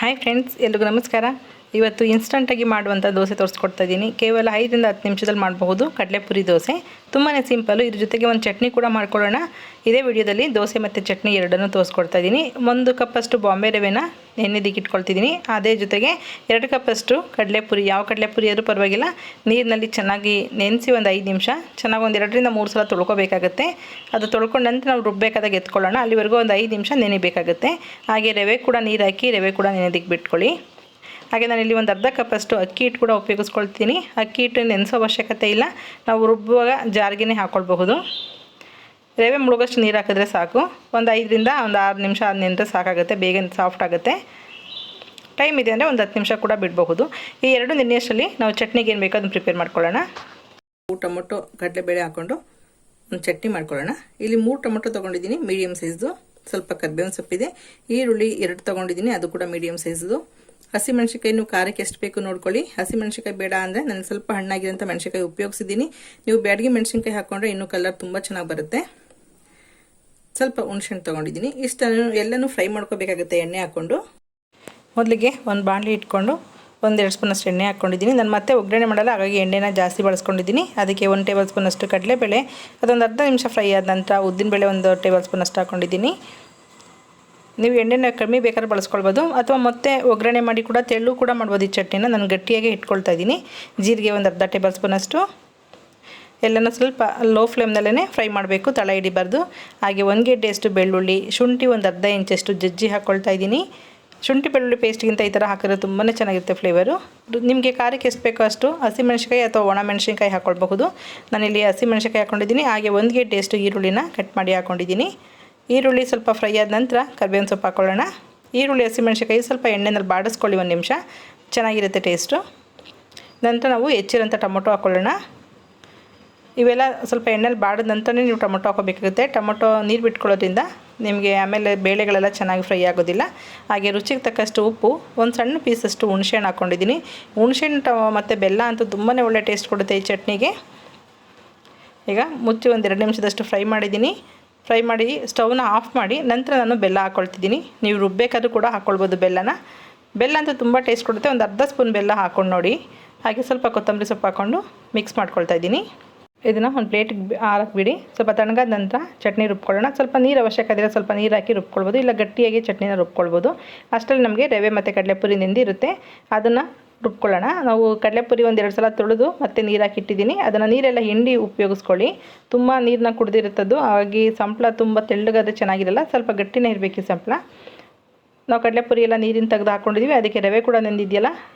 Hi friends, ಎಲ್ರಿಗೂ ನಮಸ್ಕಾರ. ಇವತ್ತು ಇನ್ಸ್ಟಂಟಾಗಿ ಮಾಡುವಂಥ ದೋಸೆ ತೋರಿಸ್ಕೊಡ್ತಾ ಇದ್ದೀನಿ. ಕೇವಲ 5ರಿಂದ 10 ನಿಮಿಷದಲ್ಲಿ ಮಾಡಬಹುದು ಕಡಲೆಪುರಿ ದೋಸೆ. ತುಂಬಾ ಸಿಂಪಲ್ಲು. ಇದ್ರ ಜೊತೆಗೆ ಒಂದು ಚಟ್ನಿ ಕೂಡ ಮಾಡ್ಕೊಳ್ಳೋಣ. ಇದೇ ವಿಡಿಯೋದಲ್ಲಿ ದೋಸೆ ಮತ್ತು ಚಟ್ನಿ ಎರಡನ್ನೂ ತೋರಿಸ್ಕೊಡ್ತಾ ಇದ್ದೀನಿ. 1 ಕಪ್ಪಷ್ಟು ಬಾಂಬೆ ರವೆನ ನೆನೆದಿಕ್ಕೆ ಇಟ್ಕೊಳ್ತಿದ್ದೀನಿ. ಅದೇ ಜೊತೆಗೆ 2 ಕಪ್ಪಷ್ಟು ಕಡಲೆಪುರಿ, ಯಾವ ಕಡಲೆಪುರಿ ಆದರೂ ಪರವಾಗಿಲ್ಲ, ನೀರಿನಲ್ಲಿ ಚೆನ್ನಾಗಿ ನೆನೆಸಿ ಒಂದು 5 ನಿಮಿಷ ಚೆನ್ನಾಗಿ ಒಂದು 2ರಿಂದ 3 ಸಲ ತೊಳ್ಕೊಬೇಕಾಗತ್ತೆ. ಅದು ತೊಳ್ಕೊಂಡು ನಂತರ ನಾವು ರುಬ್ಬಬೇಕಾದಾಗ ಎತ್ಕೊಳ್ಳೋಣ. ಅಲ್ಲಿವರೆಗೂ ಒಂದು 5 ನಿಮಿಷ ನೆನೆಬೇಕಾಗುತ್ತೆ. ಹಾಗೆ ರವೆ ಕೂಡ ನೀರು ಹಾಕಿ ರವೆ ಕೂಡ ನೆನೆದಿಕ್ಕೆ ಬಿಟ್ಕೊಳ್ಳಿ. ಹಾಗೆ ನಾನಿಲ್ಲಿ ಒಂದು ಅರ್ಧ ಕಪ್ಪಷ್ಟು ಅಕ್ಕಿ ಹಿಟ್ಟು ಕೂಡ ಉಪಯೋಗಿಸ್ಕೊಳ್ತೀನಿ. ಅಕ್ಕಿ ಹಿಟ್ಟು ನೆನೆಸೋ ಅವಶ್ಯಕತೆ ಇಲ್ಲ, ನಾವು ರುಬ್ಬುವಾಗ ಜಾರ್ಗೆ ಹಾಕ್ಕೊಳ್ಬಹುದು. ರವೆ ಮುಳುಗೋಷ್ಟು ನೀರು ಹಾಕಿದ್ರೆ ಸಾಕು. ಒಂದು 5ರಿಂದ 6 ನಿಮಿಷ ನೆನೆದ್ರೆ ಸಾಕಾಗುತ್ತೆ, ಬೇಗ ಸಾಫ್ಟ್ ಆಗುತ್ತೆ. ಟೈಮ್ ಇದೆ ಅಂದರೆ ಒಂದು 10 ನಿಮಿಷ ಕೂಡ ಬಿಡಬಹುದು. ಈ 2 ನೆನೆಯಷ್ಟರಲ್ಲಿ ನಾವು ಚಟ್ನಿಗೆ ಏನು ಬೇಕೋ ಅದನ್ನು ಪ್ರಿಪೇರ್ ಮಾಡ್ಕೊಳ್ಳೋಣ. ಟೊಮೊಟೊ ಕಡಲೆಬೇಳೆ ಹಾಕ್ಕೊಂಡು ಒಂದು ಚಟ್ನಿ ಮಾಡ್ಕೊಳ್ಳೋಣ. ಇಲ್ಲಿ 3 ಟೊಮೊಟೊ ತೊಗೊಂಡಿದ್ದೀನಿ, ಮೀಡಿಯಮ್ ಸೈಜ್ದು. ಸ್ವಲ್ಪ ಕರಿಬೇವಿನ ಸೊಪ್ಪಿದೆ. ಈರುಳ್ಳಿ 2 ತೊಗೊಂಡಿದ್ದೀನಿ, ಅದು ಕೂಡ ಮೀಡಿಯಮ್ ಸೈಜ್ದು. ಹಸಿಮೆಣಸಿಕಾಯಿ ನೀವು ಖಾರಕ್ಕೆ ಎಷ್ಟು ಬೇಕು ನೋಡ್ಕೊಳ್ಳಿ. ಹಸಿಮೆಣಸಿಕಾಯಿ ಬೇಡ ಅಂದರೆ ನಾನು ಸ್ವಲ್ಪ ಹಣ್ಣಾಗಿರೋಂಥ ಮೆಣಸಿಕಾಯಿ ಉಪಯೋಗಿಸಿದ್ದೀನಿ. ನೀವು ಬ್ಯಾಡಗಿ ಮೆಣಸಿನ್ಕಾಯಿ ಹಾಕ್ಕೊಂಡ್ರೆ ಇನ್ನೂ ಕಲರ್ ತುಂಬ ಚೆನ್ನಾಗಿ ಬರುತ್ತೆ. ಸ್ವಲ್ಪ ಹುಣಸೆಹಣ್ಣು ತೊಗೊಂಡಿದ್ದೀನಿ. ಇಷ್ಟನ್ನು ಎಲ್ಲನೂ ಫ್ರೈ ಮಾಡ್ಕೋಬೇಕಾಗುತ್ತೆ ಎಣ್ಣೆ ಹಾಕ್ಕೊಂಡು. ಮೊದಲಿಗೆ ಒಂದು ಬಾಣಲಿ ಇಟ್ಕೊಂಡು 1-2 ಸ್ಪೂನಷ್ಟು ಎಣ್ಣೆ ಹಾಕ್ಕೊಂಡಿದ್ದೀನಿ. ನಾನು ಮತ್ತೆ ಒಗ್ಗರಣೆ ಮಾಡಲ್ಲ, ಹಾಗಾಗಿ ಎಣ್ಣೆನ ಜಾಸ್ತಿ ಬಳಸ್ಕೊಂಡಿದ್ದೀನಿ. ಅದಕ್ಕೆ 1 ಟೇಬಲ್ ಸ್ಪೂನಷ್ಟು ಕಡಲೆಬೇಳೆ, ಅದೊಂದು ಅರ್ಧ ನಿಮಿಷ ಫ್ರೈ ಆದ ನಂತರ ಉದ್ದಿನಬೇಳೆ 1 ಟೇಬಲ್ ಸ್ಪೂನಷ್ಟು ಹಾಕ್ಕೊಂಡಿದ್ದೀನಿ. ನೀವು ಎಣ್ಣೆನ ಕಮ್ಮಿ ಬೇಕಾದ್ರೆ ಬಳಸ್ಕೊಳ್ಬೋದು, ಅಥವಾ ಮತ್ತೆ ಒಗ್ಗರಣೆ ಮಾಡಿ ಕೂಡ ತೆಳ್ಳು ಕೂಡ ಮಾಡ್ಬೋದು. ಈ ಚಟ್ನಿನ ನಾನು ಗಟ್ಟಿಯಾಗಿ ಇಟ್ಕೊಳ್ತಾ ಇದ್ದೀನಿ. ಜೀರಿಗೆ 1 ಅರ್ಧ ಟೇಬಲ್ ಸ್ಪೂನಷ್ಟು. ಎಲ್ಲನೂ ಸ್ವಲ್ಪ ಲೋ ಫ್ಲೇಮ್ನಲ್ಲೇ ಫ್ರೈ ಮಾಡಬೇಕು, ತಳ ಹಿಡಿಬಾರ್ದು. ಹಾಗೆ 1 ಗೆಡ್ಡೆಯಷ್ಟು ಬೆಳ್ಳುಳ್ಳಿ, ಶುಂಠಿ 1 ಅರ್ಧ ಇಂಚಷ್ಟು ಜಜ್ಜಿ ಹಾಕ್ಕೊಳ್ತಾ ಇದ್ದೀನಿ. ಶುಂಠಿ ಬೆಳ್ಳುಳ್ಳಿ ಪೇಸ್ಟ್ಗಿಂತ ಈ ಥರ ಹಾಕಿದ್ರೆ ತುಂಬಾ ಚೆನ್ನಾಗಿರುತ್ತೆ ಫ್ಲೇವರು. ನಿಮಗೆ ಖಾರಕ್ಕೆ ಎಷ್ಟು ಬೇಕೋ ಅಷ್ಟು ಹಸಿಮೆಣಸಿಕಾಯಿ ಅಥವಾ ಒಣ ಮೆಣಸಿನ್ಕಾಯಿ ಹಾಕ್ಕೊಳ್ಬಹುದು. ನಾನಿಲ್ಲಿ ಹಸಿಮೆಣಸಿಕಾಯಿ ಹಾಕ್ಕೊಂಡಿದ್ದೀನಿ. ಹಾಗೆ 1 ಗೆಡ್ಡೆಯಷ್ಟು ಈರುಳ್ಳಿನ ಕಟ್ ಮಾಡಿ ಹಾಕ್ಕೊಂಡಿದ್ದೀನಿ. ಈರುಳ್ಳಿ ಸ್ವಲ್ಪ ಫ್ರೈ ಆದ ನಂತರ ಕರಿಬೇವಿನ ಸೊಪ್ಪು ಹಾಕ್ಕೊಳ್ಳೋಣ. ಈರುಳ್ಳಿ ಹಸಿಮೆಣಸಿಕಾಯಿ ಸ್ವಲ್ಪ ಎಣ್ಣೆನಲ್ಲಿ ಬಾಡಿಸ್ಕೊಳ್ಳಿ, 1 ನಿಮಿಷ, ಚೆನ್ನಾಗಿರುತ್ತೆ ಟೇಸ್ಟು. ನಂತರ ನಾವು ಹೆಚ್ಚಿರೋಂಥ ಟೊಮೊಟೊ ಹಾಕ್ಕೊಳ್ಳೋಣ. ಇವೆಲ್ಲ ಸ್ವಲ್ಪ ಎಣ್ಣೆಲಿ ಬಾಡಿದ ನಂತರನೇ ನೀವು ಟೊಮೊಟೊ ಹಾಕೋಬೇಕಾಗುತ್ತೆ. ಟೊಮೊಟೊ ನೀರು ಬಿಟ್ಕೊಳ್ಳೋದ್ರಿಂದ ನಿಮಗೆ ಆಮೇಲೆ ಬೇಳೆಗಳೆಲ್ಲ ಚೆನ್ನಾಗಿ ಫ್ರೈ ಆಗೋದಿಲ್ಲ. ಹಾಗೆ ರುಚಿಗೆ ತಕ್ಕಷ್ಟು ಉಪ್ಪು, 1 ಸಣ್ಣ ಪೀಸಷ್ಟು ಹುಣಸೆಹಣ್ಣು ಹಾಕ್ಕೊಂಡಿದ್ದೀನಿ. ಹುಣಸೆಹಣ್ಣು ಮತ್ತು ಬೆಲ್ಲ ಅಂತೂ ತುಂಬಾ ಒಳ್ಳೆ ಟೇಸ್ಟ್ ಕೊಡುತ್ತೆ ಈ ಚಟ್ನಿಗೆ. ಈಗ ಮುಚ್ಚಿ 1-2 ನಿಮಿಷದಷ್ಟು ಫ್ರೈ ಮಾಡಿದ್ದೀನಿ. ಫ್ರೈ ಮಾಡಿ ಸ್ಟವ್ನ ಆಫ್ ಮಾಡಿ ನಂತರ ನಾನು ಬೆಲ್ಲ ಹಾಕ್ಕೊಳ್ತಿದ್ದೀನಿ. ನೀವು ರುಬ್ಬೇಕಾದ್ರೂ ಕೂಡ ಹಾಕ್ಕೊಳ್ಬೋದು ಬೆಲ್ಲನ. ಬೆಲ್ಲ ಅಂತೂ ತುಂಬ ಟೇಸ್ಟ್ ಕೊಡುತ್ತೆ. 1 ಅರ್ಧ ಸ್ಪೂನ್ ಬೆಲ್ಲ ಹಾಕ್ಕೊಂಡು ನೋಡಿ. ಹಾಗೆ ಸ್ವಲ್ಪ ಕೊತ್ತಂಬರಿ ಸೊಪ್ಪು ಹಾಕ್ಕೊಂಡು ಮಿಕ್ಸ್ ಮಾಡ್ಕೊಳ್ತಾ ಇದ್ದೀನಿ. ಇದನ್ನು ಒಂದು ಪ್ಲೇಟಿಗೆ ಹಾಕಿಬಿಡಿ. ಸ್ವಲ್ಪ ತಣ್ಣಗಾದ ನಂತರ ಚಟ್ನಿ ರುಬ್ಕೊಳ್ಳೋಣ. ಸ್ವಲ್ಪ ನೀರು ಅವಶ್ಯಕತೆ ಇದ್ದರೆ ಸ್ವಲ್ಪ ನೀರು ಹಾಕಿ ರುಬ್ಕೊಳ್ಬೋದು, ಇಲ್ಲ ಗಟ್ಟಿಯಾಗಿ ಚಟ್ನಿನ ರುಬ್ಕೊಳ್ಬೋದು. ಅಷ್ಟರಲ್ಲಿ ನಮಗೆ ರವೆ ಮತ್ತು ಕಡಲೆಪುರಿ ನೆಂದಿರುತ್ತೆ, ಅದನ್ನು ರುಬ್ಕೊಳ್ಳೋಣ. ನಾವು ಕಡಲೆಪುರಿ 1-2 ಸಲ ತೊಳೆದು ಮತ್ತೆ ನೀರು ಹಾಕಿಟ್ಟಿದ್ದೀನಿ. ಅದನ್ನು ನೀರೆಲ್ಲ ಹಿಂಡಿ ಉಪಯೋಗಿಸ್ಕೊಳ್ಳಿ. ತುಂಬ ನೀರನ್ನ ಕುಡಿದಿರುತ್ತದು, ಹಾಗಾಗಿ ಸಂಪಳ ತುಂಬ ತೆಳ್ಳಗಾದರೆ ಚೆನ್ನಾಗಿರಲ್ಲ, ಸ್ವಲ್ಪ ಗಟ್ಟಿನೇ ಇರಬೇಕು ಈ ಸಂಪಳ. ನಾವು ಕಡಲೆಪುರಿ ಎಲ್ಲ ನೀರಿನ ತೆಗೆದು ಹಾಕ್ಕೊಂಡಿದ್ದೀವಿ. ಅದಕ್ಕೆ ರವೆ ಕೂಡ ನೆಂದಿದೆಯಲ್ಲ,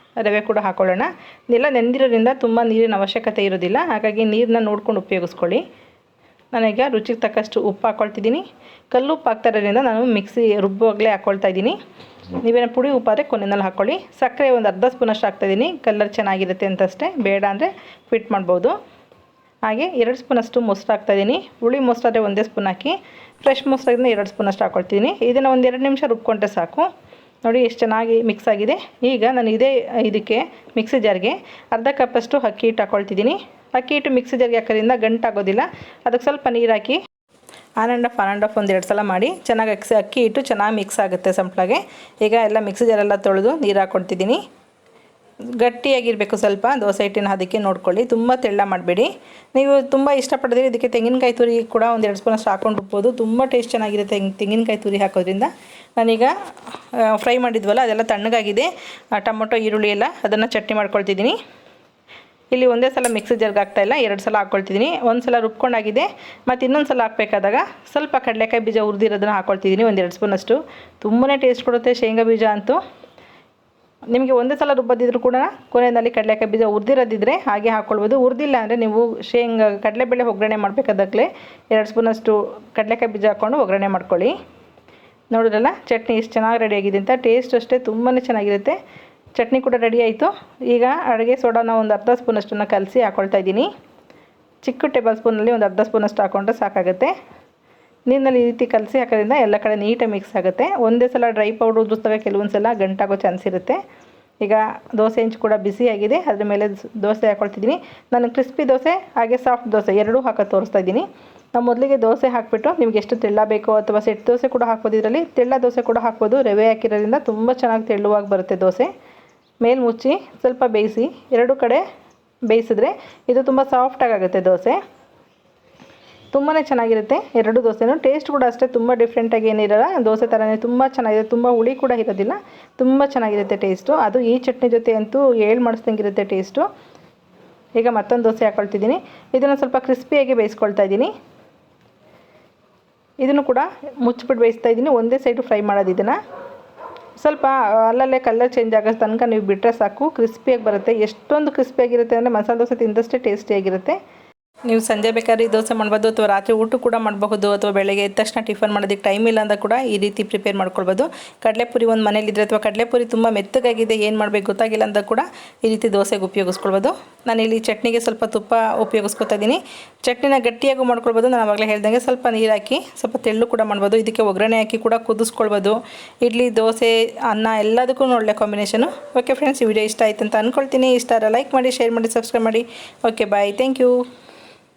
ರವೆ ಕೂಡ ಹಾಕ್ಕೊಳ್ಳೋಣ. ಇದೆಲ್ಲ ನೆಂದಿರೋದ್ರಿಂದ ತುಂಬ ನೀರಿನ ಅವಶ್ಯಕತೆ ಇರೋದಿಲ್ಲ, ಹಾಗಾಗಿ ನೀರನ್ನ ನೋಡ್ಕೊಂಡು ಉಪಯೋಗಿಸ್ಕೊಳ್ಳಿ. ನಾನೀಗ ರುಚಿಗೆ ತಕ್ಕಷ್ಟು ಉಪ್ಪು ಹಾಕ್ಕೊಳ್ತಿದ್ದೀನಿ. ಕಲ್ಲುಪ್ಪು ಹಾಕ್ತಾ ಇರೋದ್ರಿಂದ ನಾನು ಮಿಕ್ಸಿ ರುಬ್ಬುವಾಗಲೇ ಹಾಕ್ಕೊಳ್ತಾ ಇದ್ದೀನಿ. ನೀವೇನೋ ಪುಡಿ ಉಪ್ಪಾದರೆ ಕೊನೆಯಲ್ಲಿ ಹಾಕ್ಕೊಳ್ಳಿ. ಸಕ್ಕರೆ 1 ಅರ್ಧ ಸ್ಪೂನಷ್ಟು ಹಾಕ್ತಾಯಿದ್ದೀನಿ, ಕಲರ್ ಚೆನ್ನಾಗಿರುತ್ತೆ ಅಂತಷ್ಟೇ, ಬೇಡ ಅಂದರೆ ಫಿಟ್ ಮಾಡ್ಬೋದು. ಹಾಗೆ 2 ಸ್ಪೂನಷ್ಟು ಮೊಸರು ಹಾಕ್ತಾಯಿದ್ದೀನಿ. ಹುಳಿ ಮೊಸರಾದರೆ 1 ಸ್ಪೂನ್ ಹಾಕಿ, ಫ್ರೆಶ್ ಮೊಸರಾಗಿದ್ದರೆ 2 ಸ್ಪೂನಷ್ಟು ಹಾಕ್ಕೊಳ್ತಿದ್ದೀನಿ. ಇದನ್ನು 1-2 ನಿಮಿಷ ರುಬ್ಕೊಂಡ್ರೆ ಸಾಕು. ನೋಡಿ ಎಷ್ಟು ಚೆನ್ನಾಗಿ ಮಿಕ್ಸ್ ಆಗಿದೆ. ಈಗ ನಾನು ಇದಕ್ಕೆ ಮಿಕ್ಸಿ ಜಾರ್ಗೆ ಅರ್ಧ ಕಪ್ಪಷ್ಟು ಅಕ್ಕಿ ಹಿಟ್ಟು ಹಾಕ್ಕೊಳ್ತಿದ್ದೀನಿ. ಅಕ್ಕಿ ಹಿಟ್ಟು ಮಿಕ್ಸಿ ಜಾರ್ಗೆ ಹಾಕೋದ್ರಿಂದ ಗಂಟಾಗೋದಿಲ್ಲ. ಅದಕ್ಕೆ ಸ್ವಲ್ಪ ನೀರು ಹಾಕಿ ಆನ್ ಆ್ಯಂಡ್ ಆಫ್ 1-2 ಸಲ ಮಾಡಿ ಚೆನ್ನಾಗಿ ಅಕ್ಕಿ ಹಿಟ್ಟು ಚೆನ್ನಾಗಿ ಮಿಕ್ಸ್ ಆಗುತ್ತೆ ಸಂಪ್ಳಗೆ. ಈಗ ಎಲ್ಲ ಮಿಕ್ಸಿ ಜಾರೆಲ್ಲ ತೊಳೆದು ನೀರು ಹಾಕ್ಕೊಳ್ತಿದ್ದೀನಿ. ಗಟ್ಟಿಯಾಗಿರಬೇಕು ಸ್ವಲ್ಪ ದೋಸೆ ಹಿಟ್ಟಿನ, ಅದಕ್ಕೆ ನೋಡ್ಕೊಳ್ಳಿ, ತುಂಬ ತೆಳ್ಳ ಮಾಡಬೇಡಿ. ನೀವು ತುಂಬ ಇಷ್ಟಪಟ್ಟಿದ್ರೆ ಇದಕ್ಕೆ ತೆಂಗಿನಕಾಯಿ ತುರಿ ಕೂಡ 1-2 ಸ್ಪೂನಷ್ಟು ಹಾಕ್ಕೊಂಡು ರುಬ್ಬೋದು. ತುಂಬ ಟೇಸ್ಟ್ ಚೆನ್ನಾಗಿರುತ್ತೆ ತೆಂಗಿನಕಾಯಿ ತುರಿ ಹಾಕೋದ್ರಿಂದ. ನಾನೀಗ ಫ್ರೈ ಮಾಡಿದ್ವಲ್ಲ ಅದೆಲ್ಲ ತಣ್ಣಗಾಗಿದೆ, ಟೊಮೊಟೊ ಈರುಳ್ಳಿ ಎಲ್ಲ, ಅದನ್ನು ಚಟ್ನಿ ಮಾಡ್ಕೊಳ್ತಿದ್ದೀನಿ. ಇಲ್ಲಿ ಒಂದೇ ಸಲ ಮಿಕ್ಸಿ ಜಾರ್ಗೆ ಹಾಕ್ತಾಯಿಲ್ಲ, 2 ಸಲ ಹಾಕ್ಕೊಳ್ತಿದ್ದೀನಿ. 1 ಸಲ ರುಬ್ಕೊಂಡಾಗಿದೆ, ಮತ್ತು ಇನ್ನೊಂದು ಸಲ ಹಾಕಬೇಕಾದಾಗ ಸ್ವಲ್ಪ ಕಡಲೆಕಾಯಿ ಬೀಜ ಹುರಿದಿರೋದನ್ನು ಹಾಕ್ಕೊಳ್ತಿದ್ದೀನಿ, 1-2 ಸ್ಪೂನಷ್ಟು. ತುಂಬಾ ಟೇಸ್ಟ್ ಕೊಡುತ್ತೆ ಶೇಂಗಾ ಬೀಜ ಅಂತೂ. ನಿಮಗೆ ಒಂದೇ ಸಲ ರುಬ್ಬೋದಿದ್ರು ಕೂಡ ಕೊನೆಯಲ್ಲಿ ಕಡಲೆಕಾಯಿ ಬೀಜ ಹುರಿದಿರೋದಿದ್ರೆ ಹಾಗೆ ಹಾಕ್ಕೊಳ್ಬೋದು. ಹುರಿದಿಲ್ಲ ಅಂದರೆ ನೀವು ಕಡಲೆಬೇಳೆ ಒಗ್ಗರಣೆ ಮಾಡಬೇಕಾದಾಗಲೇ 2 ಸ್ಪೂನಷ್ಟು ಕಡಲೆಕಾಯಿ ಬೀಜ ಹಾಕ್ಕೊಂಡು ಒಗ್ಗರಣೆ ಮಾಡ್ಕೊಳ್ಳಿ. ನೋಡಿದ್ರಲ್ಲ ಚಟ್ನಿ ಎಷ್ಟು ಚೆನ್ನಾಗಿ ರೆಡಿಯಾಗಿದೆ ಅಂತ. ಟೇಸ್ಟ್ ಅಷ್ಟೇ ತುಂಬಾ ಚೆನ್ನಾಗಿರುತ್ತೆ. ಚಟ್ನಿ ಕೂಡ ರೆಡಿ ಆಯಿತು. ಈಗ ಅಡುಗೆ ಸೋಡಾನ 1 ಅರ್ಧ ಸ್ಪೂನಷ್ಟನ್ನು ಕಲಸಿ ಹಾಕ್ಕೊಳ್ತಾ ಇದ್ದೀನಿ. ಚಿಕ್ಕ ಟೇಬಲ್ ಸ್ಪೂನಲ್ಲಿ 1 ಅರ್ಧ ಸ್ಪೂನಷ್ಟು ಹಾಕ್ಕೊಂಡ್ರೆ ಸಾಕಾಗುತ್ತೆ. ನೀರಿನಲ್ಲಿ ಈ ರೀತಿ ಕಲಸಿ ಹಾಕೋದ್ರಿಂದ ಎಲ್ಲ ಕಡೆ ನೀಟಾಗಿ ಮಿಕ್ಸ್ ಆಗುತ್ತೆ. ಒಂದೇ ಸಲ ಡ್ರೈ ಪೌಡ್ರ್ ಉದುರಿಸ್ತವೆ, ಕೆಲವೊಂದು ಸಲ ಗಂಟಾಗೋ ಚಾನ್ಸ್ ಇರುತ್ತೆ. ಈಗ ದೋಸೆ ಹೆಂಚು ಕೂಡ ಬಿಸಿಯಾಗಿದೆ, ಅದ್ರ ಮೇಲೆ ದೋಸೆ ಹಾಕ್ಕೊಳ್ತಿದ್ದೀನಿ. ನಾನು ಕ್ರಿಸ್ಪಿ ದೋಸೆ ಹಾಗೆ ಸಾಫ್ಟ್ ದೋಸೆ ಎರಡೂ ಹಾಕಿ ತೋರಿಸ್ತಾ ಇದ್ದೀನಿ. ನಾವು ಮೊದಲಿಗೆ ದೋಸೆ ಹಾಕಿಬಿಟ್ಟು ನಿಮ್ಗೆ ಎಷ್ಟು ತೆಳ್ಳ ಬೇಕೋ ಅಥವಾ ಸೆಟ್ ದೋಸೆ ಕೂಡ ಹಾಕ್ಬೋದು, ಇದರಲ್ಲಿ ತೆಳ್ಳ ದೋಸೆ ಕೂಡ ಹಾಕ್ಬೋದು. ರವೆ ಹಾಕಿರೋದ್ರಿಂದ ತುಂಬ ಚೆನ್ನಾಗಿ ತೆಳ್ಳುವಾಗಿ ಬರುತ್ತೆ ದೋಸೆ. ಮೇಲೆ ಮುಚ್ಚಿ ಸ್ವಲ್ಪ ಬೇಯಿಸಿ, ಎರಡು ಕಡೆ ಬೇಯಿಸಿದ್ರೆ ಇದು ತುಂಬ ಸಾಫ್ಟಾಗಿ ಆಗುತ್ತೆ ದೋಸೆ. ತುಂಬಾ ಚೆನ್ನಾಗಿರುತ್ತೆ ಎರಡು ದೋಸೆನೂ. ಟೇಸ್ಟ್ ಕೂಡ ಅಷ್ಟೇ ತುಂಬ ಡಿಫ್ರೆಂಟಾಗಿ ಏನಿರಲ್ಲ, ದೋಸೆ ಥರನೇ ತುಂಬ ಚೆನ್ನಾಗಿದೆ. ತುಂಬ ಹುಳಿ ಕೂಡ ಇರೋದಿಲ್ಲ, ತುಂಬ ಚೆನ್ನಾಗಿರುತ್ತೆ ಟೇಸ್ಟು. ಅದು ಈ ಚಟ್ನಿ ಜೊತೆ ಅಂತೂ ಏಳು ಮಾಡಿಸ್ದಂಗಿರುತ್ತೆ ಟೇಸ್ಟು. ಈಗ ಮತ್ತೊಂದು ದೋಸೆ ಹಾಕ್ಕೊಳ್ತಿದ್ದೀನಿ. ಇದನ್ನು ಸ್ವಲ್ಪ ಕ್ರಿಸ್ಪಿಯಾಗಿ ಬೇಯಿಸ್ಕೊಳ್ತಾ ಇದ್ದೀನಿ. ಇದನ್ನು ಕೂಡ ಮುಚ್ಚಿಬಿಟ್ಟು ಬೇಯಿಸ್ತಾ ಇದ್ದೀನಿ. ಒಂದೇ ಸೈಡು ಫ್ರೈ ಮಾಡೋದು. ಇದನ್ನು ಸ್ವಲ್ಪ ಅಲ್ಲಲ್ಲೇ ಕಲರ್ ಚೇಂಜ್ ಆಗೋ ತನಕ ನೀವು ಬಿಟ್ಟರೆ ಸಾಕು, ಕ್ರಿಸ್ಪಿಯಾಗಿ ಬರುತ್ತೆ. ಎಷ್ಟೊಂದು ಕ್ರಿಸ್ಪಿಯಾಗಿರುತ್ತೆ ಅಂದರೆ ಮಸಾಲೆ ದೋಸೆ ತಿಂದಷ್ಟೇ ಟೇಸ್ಟಿಯಾಗಿರುತ್ತೆ. ನೀವು ಸಂಜೆ ಬೇಕಾದ್ರೆ ಈ ದೋಸೆ ಮಾಡ್ಬೋದು, ಅಥವಾ ರಾತ್ರಿ ಊಟ ಕೂಡ ಮಾಡಬಹುದು, ಅಥವಾ ಬೆಳಗ್ಗೆ ಎದ್ದ ತಕ್ಷಣ ಟಿಫನ್ ಮಾಡೋದಕ್ಕೆ ಟೈಮ್ ಇಲ್ಲ ಅಂದಾಗ ಕೂಡ ಈ ರೀತಿ ಪ್ರಿಪೇರ್ ಮಾಡ್ಕೊಳ್ಬೋದು. ಕಡಲೆಪುರಿ ಒಂದು ಮನೇಲಿದ್ದರೆ ಅಥವಾ ಕಡಲೆಪುರಿ ತುಂಬ ಮೆತ್ತಗಾಗಿದೆ ಏನು ಮಾಡಬೇಕು ಗೊತ್ತಾಗಿಲ್ಲ ಅಂದಾಗ ಕೂಡ ಈ ರೀತಿ ದೋಸೆಗೆ ಉಪಯೋಗಿಸ್ಕೊಳ್ಬೋದು. ನಾನಿಲ್ಲಿ ಚಟ್ನಿಗೆ ಸ್ವಲ್ಪ ತುಪ್ಪ ಉಪಯೋಗಿಸ್ಕೊತಾ ಇದ್ದೀನಿ. ಚಟ್ನಿನ ಗಟ್ಟಿಯಾಗೂ ಮಾಡ್ಕೊಳ್ಬೋದು. ನಾನು ಆವಾಗಲೇ ಹೇಳ್ದಂಗೆ ಸ್ವಲ್ಪ ನೀರು ಹಾಕಿ ಸ್ವಲ್ಪ ತೆಳ್ಳು ಕೂಡ ಮಾಡ್ಬೋದು. ಇದಕ್ಕೆ ಒಗ್ಗರಣೆ ಹಾಕಿ ಕೂಡ ಕುದಿಸ್ಕೊಳ್ಬೋದು. ಇಡ್ಲಿ, ದೋಸೆ, ಅನ್ನ ಎಲ್ಲದಕ್ಕೂ ಒಳ್ಳೆ ಕಾಂಬಿನೇಷನು. ಓಕೆ ಫ್ರೆಂಡ್ಸ್, ಈ ವಿಡಿಯೋ ಇಷ್ಟ ಆಯ್ತು ಅಂತ ಅಂದ್ಕೊಳ್ತೀನಿ. ಇಷ್ಟ ಆದರೆ ಲೈಕ್ ಮಾಡಿ, ಶೇರ್ ಮಾಡಿ, ಸಬ್ಸ್ಕ್ರೈಬ್ ಮಾಡಿ. Okay bye, thank you.